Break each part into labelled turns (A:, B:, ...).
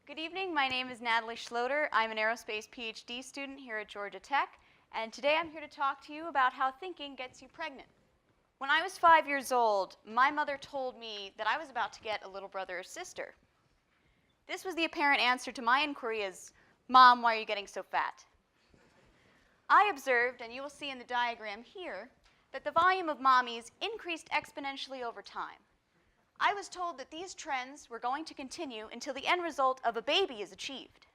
A: Good evening, my name is Natalie Schloeder. I'm an aerospace PhD student here at Georgia Tech, and today I'm here to talk to you about how thinking gets you pregnant. When I was 5 years old, my mother told me that I was about to get a little brother or sister. This was the apparent answer to my inquiry as, "Mom, why are you getting so fat?" I observed, and you will see in the diagram here, that the volume of mommies increased exponentially over time. I was told that these trends were going to continue until the end result of a baby is achieved.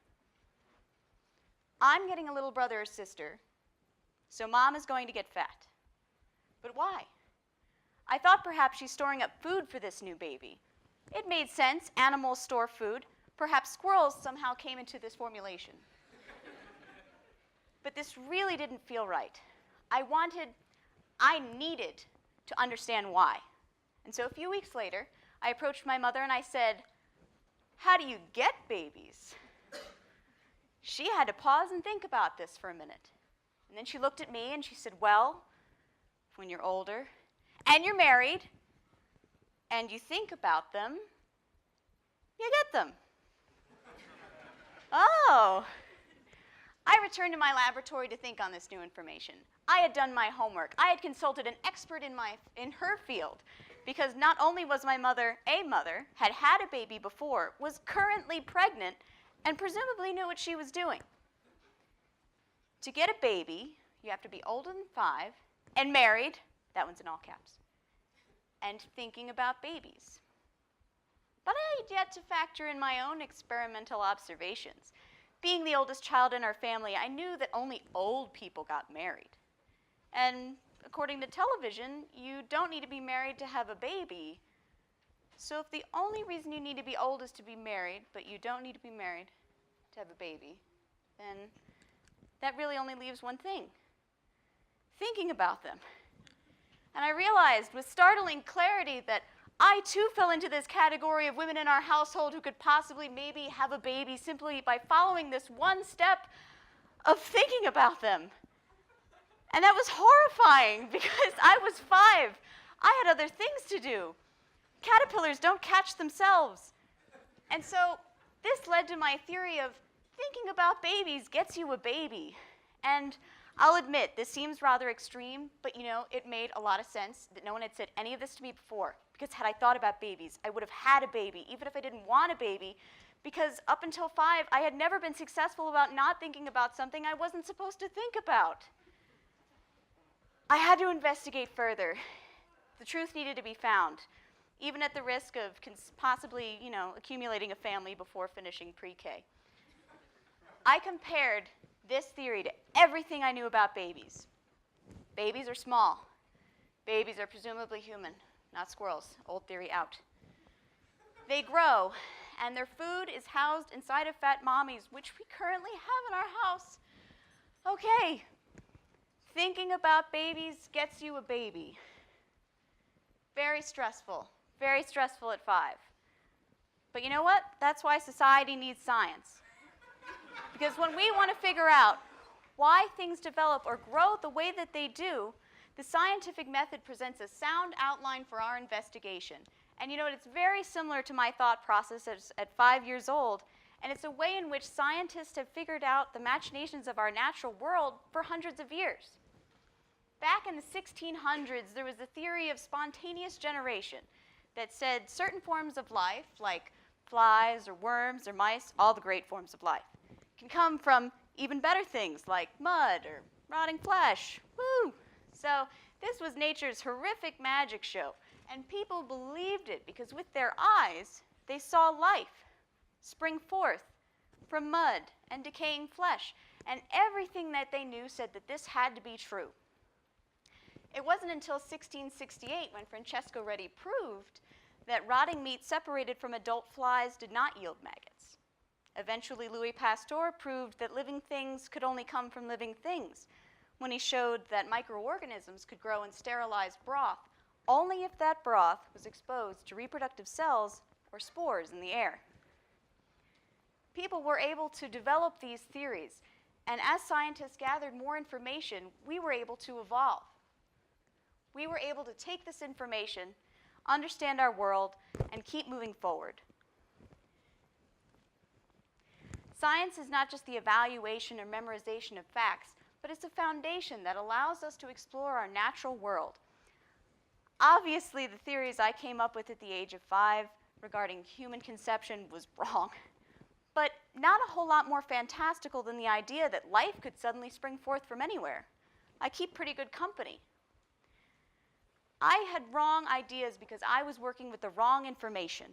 A: I'm getting a little brother or sister, so Mom is going to get fat. But why? I thought perhaps she's storing up food for this new baby. It made sense. Animals store food. Perhaps squirrels somehow came into this formulation. But this really didn't feel right. I needed to understand why. And so a few weeks later, I approached my mother and I said, "How do you get babies?" She had to pause and think about this for a minute. And then she looked at me and she said, "Well, when you're older and you're married and you think about them, you get them." Oh. I returned to my laboratory to think on this new information. I had done my homework. I had consulted an expert in her field, because not only was my mother a mother, had had a baby before, was currently pregnant, and presumably knew what she was doing. To get a baby, you have to be older than 5, and married, that one's in all caps, and thinking about babies. But I had yet to factor in my own experimental observations. Being the oldest child in our family, I knew that only old people got married. And according to television, you don't need to be married to have a baby. So if the only reason you need to be old is to be married, but you don't need to be married to have a baby, then that really only leaves one thing: thinking about them. And I realized with startling clarity that I too fell into this category of women in our household who could possibly maybe have a baby simply by following this one step of thinking about them. And that was horrifying because I was 5. I had other things to do. Caterpillars don't catch themselves. And so this led to my theory of thinking about babies gets you a baby. And I'll admit, this seems rather extreme, but it made a lot of sense that no one had said any of this to me before. Because had I thought about babies, I would have had a baby, even if I didn't want a baby, because up until 5, I had never been successful about not thinking about something I wasn't supposed to think about. I had to investigate further. The truth needed to be found, even at the risk of possibly, accumulating a family before finishing pre-K. I compared this theory to everything I knew about babies. Babies are small. Babies are presumably human, not squirrels. Old theory out. They grow, and their food is housed inside of fat mommies, which we currently have in our house. Okay, thinking about babies gets you a baby. Very stressful at 5. But you know what? That's why society needs science. Because when we want to figure out why things develop or grow the way that they do, the scientific method presents a sound outline for our investigation. And it's very similar to my thought process at 5 years old, and it's a way in which scientists have figured out the machinations of our natural world for hundreds of years. Back in the 1600s, there was a theory of spontaneous generation that said certain forms of life, like flies or worms or mice, all the great forms of life, can come from even better things like mud or rotting flesh. Woo! So this was nature's horrific magic show, and people believed it because with their eyes, they saw life spring forth from mud and decaying flesh, and everything that they knew said that this had to be true. It wasn't until 1668 when Francesco Redi proved that rotting meat separated from adult flies did not yield maggots. Eventually, Louis Pasteur proved that living things could only come from living things when he showed that microorganisms could grow in sterilized broth only if that broth was exposed to reproductive cells or spores in the air. People were able to develop these theories, and as scientists gathered more information, we were able to evolve. We were able to take this information, understand our world, and keep moving forward. Science is not just the evaluation or memorization of facts, but it's a foundation that allows us to explore our natural world. Obviously, the theories I came up with at the age of 5 regarding human conception was wrong, but not a whole lot more fantastical than the idea that life could suddenly spring forth from anywhere. I keep pretty good company. I had wrong ideas because I was working with the wrong information.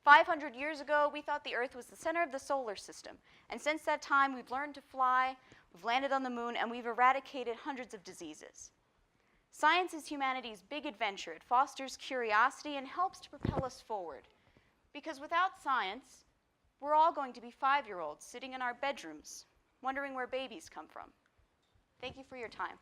A: 500 years ago, we thought the Earth was the center of the solar system, and since that time, we've learned to fly, we've landed on the moon, and we've eradicated hundreds of diseases. Science is humanity's big adventure. It fosters curiosity and helps to propel us forward. Because without science, we're all going to be 5-year-olds sitting in our bedrooms, wondering where babies come from. Thank you for your time.